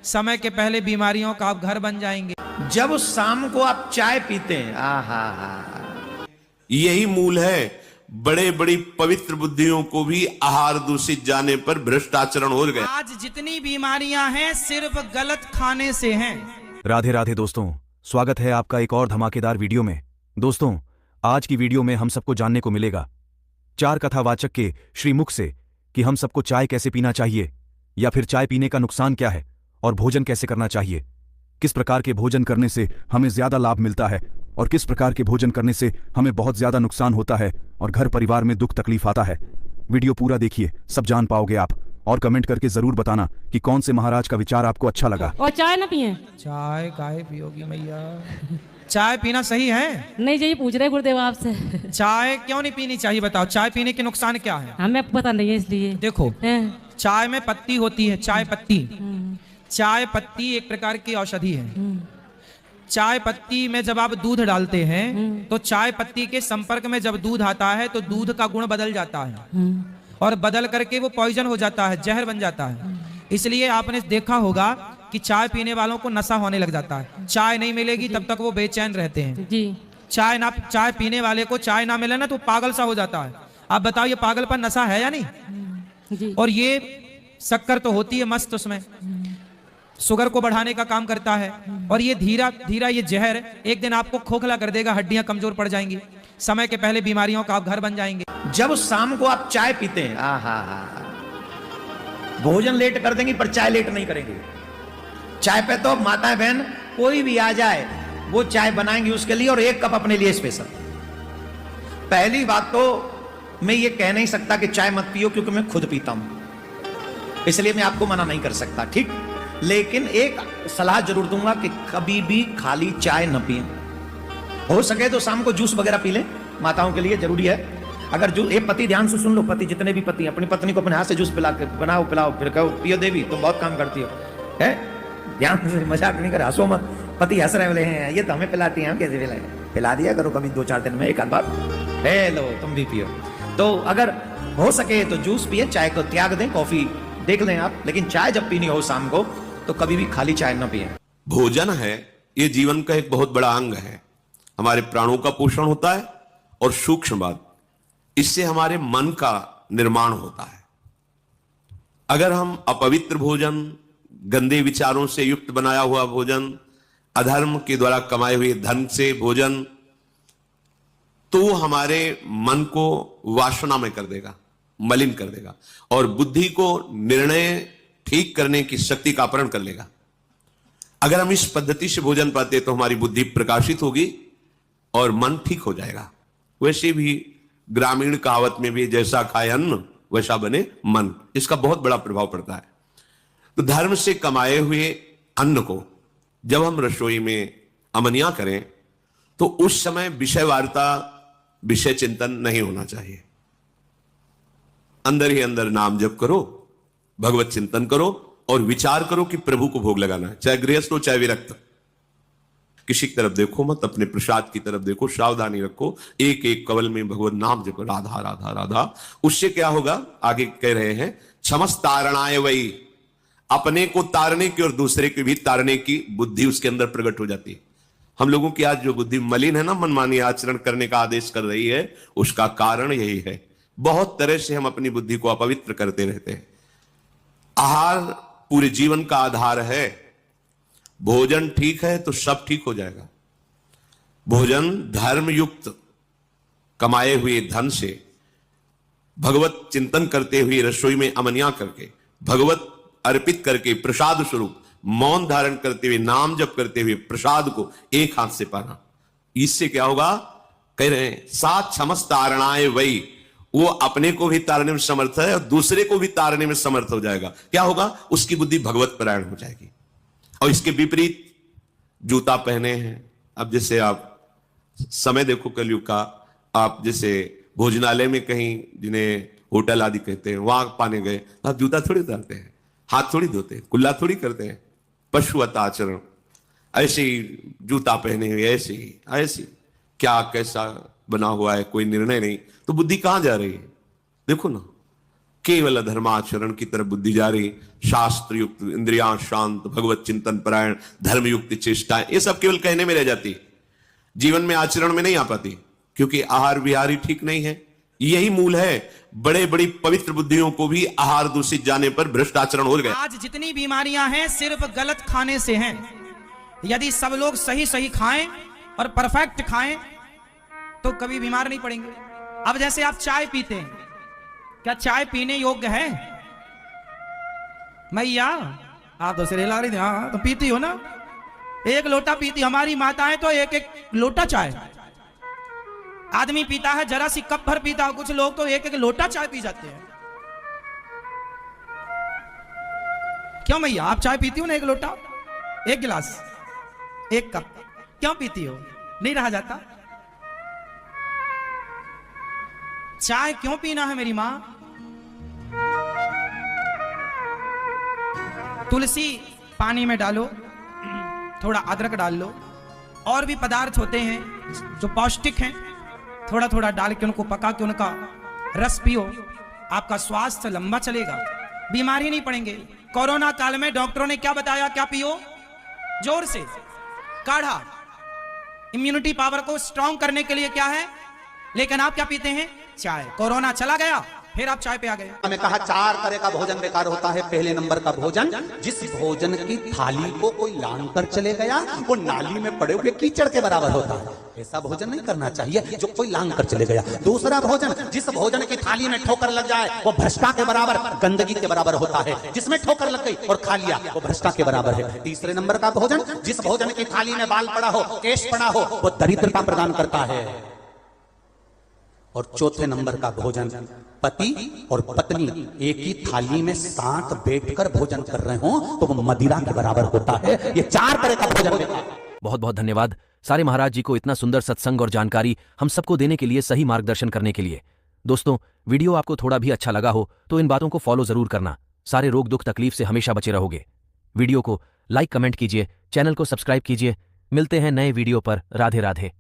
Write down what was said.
समय के पहले बीमारियों का आप घर बन जाएंगे। जब शाम को आप चाय पीते हैं, आहा, यही मूल है। बड़े बड़ी पवित्र बुद्धियों को भी आहार दूषित जाने पर भ्रष्ट आचरण हो गया। आज जितनी बीमारियां हैं सिर्फ गलत खाने से हैं। राधे राधे दोस्तों, स्वागत है आपका एक और धमाकेदार वीडियो में। दोस्तों, आज की वीडियो में हम सबको जानने को मिलेगा 4 कथावाचक के श्रीमुख से कि हम सबको चाय कैसे पीना चाहिए, या फिर चाय पीने का नुकसान क्या है और भोजन कैसे करना चाहिए, किस प्रकार के भोजन करने से हमें ज्यादा लाभ मिलता है और किस प्रकार के भोजन करने से हमें बहुत ज्यादा नुकसान होता है और घर परिवार में दुख तकलीफ आता है। वीडियो पूरा देखिए, सब जान पाओगे आप। और कमेंट करके जरूर बताना कि कौन से महाराज का विचार आपको अच्छा लगा। और चाय ना पिए। चाय काहे पियोगी मैया? चाय पीना सही है? नहीं जी, पूछ रहे गुरुदेव आपसे। चाय क्यों नहीं पीनी चाहिए बताओ? चाय पीने के नुकसान क्या है? हमें पता नहीं है इसलिए। देखो, चाय में पत्ती होती है, चाय पत्ती। चाय पत्ती एक प्रकार की औषधि है। चाय पत्ती में जब आप दूध डालते हैं तो चाय पत्ती के संपर्क में जब दूध आता है तो दूध का गुण बदल जाता है और बदल करके वो पॉइजन हो जाता है, जहर बन जाता है। इसलिए आपने देखा होगा कि चाय पीने वालों को नशा होने लग जाता है। चाय नहीं मिलेगी तब तक वो बेचैन रहते हैं जी। चाय पीने वाले को चाय ना मिले ना तो पागल सा हो जाता है। आप बताओ, ये पागलपन नशा है या नहीं जी। और ये शक्कर तो होती है मस्त, उसमें शुगर को बढ़ाने का काम करता है और ये धीरा धीरा ये जहर एक दिन आपको खोखला कर देगा, हड्डियां कमजोर पड़ जाएंगी, समय के पहले बीमारियों का आप घर बन जाएंगे। जब शाम को आप चाय पीते हैं, आहा, भोजन लेट कर देंगे पर चाय लेट नहीं करेंगे। चाय पे तो माताएं बहन कोई भी आ जाए वो चाय बनाएंगी उसके लिए और 1 कप अपने लिए स्पेशल। पहली बात तो मैं ये कह नहीं सकता कि चाय मत पियो, क्योंकि मैं खुद पीता हूं, इसलिए मैं आपको मना नहीं कर सकता, ठीक। लेकिन एक सलाह जरूर दूंगा कि कभी भी खाली चाय न पिए। हो सके तो शाम को जूस वगैरह पी लें, माताओं के लिए जरूरी है। अगर जूस, ये पति ध्यान से सुन लो, पति जितने भी पति अपनी पत्नी को अपने हाथ से जूस पिला के बनाओ, पिलाओ, फिर कहो पियो देवी तुम बहुत काम करती हो, है। ध्यान से, मजाक नहीं कर, हंसो मत। पति हंस रहे बोले हैं ये तो हमें पिलाती हैं, हम कैसे पिलाए? पिला दिया करो कभी 2-4 दिन में एक आध बार, है लो तुम भी पियो। तो अगर हो सके तो जूस पिए, चाय को त्याग दें, कॉफी देख लें आप, लेकिन चाय जब पीनी हो शाम को तो कभी भी खाली चाय न पिए। भोजन है ये जीवन का एक बहुत बड़ा अंग है। हमारे प्राणों का पोषण होता है और सूक्ष्म बात, इससे हमारे मन का निर्माण होता है। अगर हम अपवित्र भोजन, गंदे विचारों से युक्त बनाया हुआ भोजन, अधर्म के द्वारा कमाए हुए धन से भोजन, तो हमारे मन को वासना में कर देगा, मलिन कर देगा और बुद्धि को निर्णय ठीक करने की शक्ति का अपहरण कर लेगा। अगर हम इस पद्धति से भोजन पाते तो हमारी बुद्धि प्रकाशित होगी और मन ठीक हो जाएगा। वैसे भी ग्रामीण कहावत में भी जैसा खाए अन्न वैसा बने मन, इसका बहुत बड़ा प्रभाव पड़ता है। तो धर्म से कमाए हुए अन्न को जब हम रसोई में अमनिया करें तो उस समय विषय वार्ता, विषय चिंतन नहीं होना चाहिए। अंदर ही अंदर नाम जप करो, भगवत चिंतन करो और विचार करो कि प्रभु को भोग लगाना है, चाहे गृहस्थ हो चाहे विरक्त। किसी की तरफ देखो मत, अपने प्रसाद की तरफ देखो, सावधानी रखो, एक एक कवल में भगवत नाम जपो, राधा राधा राधा। उससे क्या होगा, आगे कह रहे हैं, क्षमस तारणाय वही, अपने को तारने की और दूसरे को भी तारने की बुद्धि उसके अंदर प्रकट हो जाती है। हम लोगों की आज जो बुद्धि मलिन है ना, मनमानी आचरण करने का आदेश कर रही है, उसका कारण यही है। बहुत तरह से हम अपनी बुद्धि को अपवित्र करते रहते हैं। आहार पूरे जीवन का आधार है। भोजन ठीक है तो सब ठीक हो जाएगा। भोजन धर्म युक्त कमाए हुए धन से भगवत चिंतन करते हुए रसोई में अमनिया करके, भगवत अर्पित करके, प्रसाद स्वरूप मौन धारण करते हुए, नाम जप करते हुए प्रसाद को एक हाथ से पाना, इससे क्या होगा, कह रहे हैं सात क्षमस तारणाए वही, वो अपने को भी तारने में समर्थ है और दूसरे को भी तारने में समर्थ हो जाएगा। क्या होगा, उसकी बुद्धि भगवत परायण हो जाएगी। और इसके विपरीत जूता पहने हैं, अब जैसे आप समय देखो कलयुग का, आप जैसे भोजनालय में कहीं, जिन्हें होटल आदि कहते हैं, वहां पाने गए तो आप जूता थोड़ी उतारते हैं, हाथ थोड़ी धोते हैं, कुल्ला थोड़ी करते हैं, पशुवत आचरण। ऐसे ही जूता पहने हुए, ऐसे ही क्या कैसा बना हुआ है, कोई निर्णय नहीं, तो बुद्धि कहां जा रही है? देखो ना, केवल अधर्माचरण की तरफ बुद्धि जा रही, शास्त्र युक्त इंद्रियां शांत, भगवत चिंतन परायण, धर्म युक्त चेष्टाएं, ये सब केवल कहने में रह जाती, जीवन में आचरण में नहीं आ पाती, क्योंकि आहार विहार ही ठीक नहीं है। यही मूल है। बड़े बड़ी पवित्र बुद्धियों को भी आहार दूषित जाने पर भ्रष्ट आचरण हो गए। आज जितनी बीमारियां हैं सिर्फ गलत खाने से हैं। यदि सब लोग सही सही खाएं और परफेक्ट खाएं तो कभी बीमार नहीं पड़ेंगे। अब जैसे आप चाय पीते हैं, क्या चाय पीने योग्य है? मैया आप तो सिर हिला रही थी। हाँ तो पीती हो ना, एक लोटा पीती। हमारी माताएं तो एक एक लोटा चाय, आदमी पीता है जरा सी कप भर पीता है, कुछ लोग तो एक एक लोटा चाय पी जाते हैं। क्यों मैया आप चाय पीती हो ना, एक लोटा, एक गिलास, एक कप, क्यों पीती हो? नहीं रहा जाता? चाय क्यों पीना है मेरी मां? तुलसी पानी में डालो, थोड़ा अदरक डाल लो, और भी पदार्थ होते हैं जो पौष्टिक हैं, थोड़ा थोड़ा डाल के उनको पका के उनका रस पियो, आपका स्वास्थ्य लंबा चलेगा, बीमारी नहीं पड़ेंगे। कोरोना काल में डॉक्टरों ने क्या बताया? क्या पियो? जोर से काढ़ा, इम्यूनिटी पावर को स्ट्रांग करने के लिए क्या है, लेकिन आप क्या पीते हैं? चाय। कोरोना चला गया, फिर आप चाय पे आ गए। हमें कहा 4 तरह का भोजन बेकार होता है। पहले नंबर का भोजन, जिस भोजन की थाली को कोई लांग कर चले गया वो नाली में पड़े हुए कीचड़ के बराबर होता है, ऐसा भोजन नहीं करना चाहिए जो कोई लांग कर चले गया। दूसरा भोजन, जिस भोजन की थाली में ठोकर लग जाए वो भ्रष्टा के बराबर, गंदगी के बराबर होता है। जिसमें ठोकर लग गई और खा लिया वो भ्रष्टा के बराबर है। तीसरे नंबर का भोजन, जिस भोजन की थाली में बाल पड़ा हो, केश पड़ा हो, वो दरिद्रता प्रदान करता है। और चौथे नंबर का भोजन, पति और पत्नी एक ही थाली में साथ बैठकर भोजन कर रहे हो तो वो मदिरा के बराबर होता है। ये 4 तरह का भोजन। बहुत बहुत धन्यवाद सारे महाराज जी को इतना सुंदर सत्संग और जानकारी हम सबको देने के लिए, सही मार्गदर्शन करने के लिए। दोस्तों, वीडियो आपको थोड़ा भी अच्छा लगा हो तो इन बातों को फॉलो जरूर करना। सारे रोग दुख तकलीफ से हमेशा बचे रहोगे। वीडियो को लाइक कमेंट कीजिए, चैनल को सब्सक्राइब कीजिए। मिलते हैं नए वीडियो पर। राधे राधे।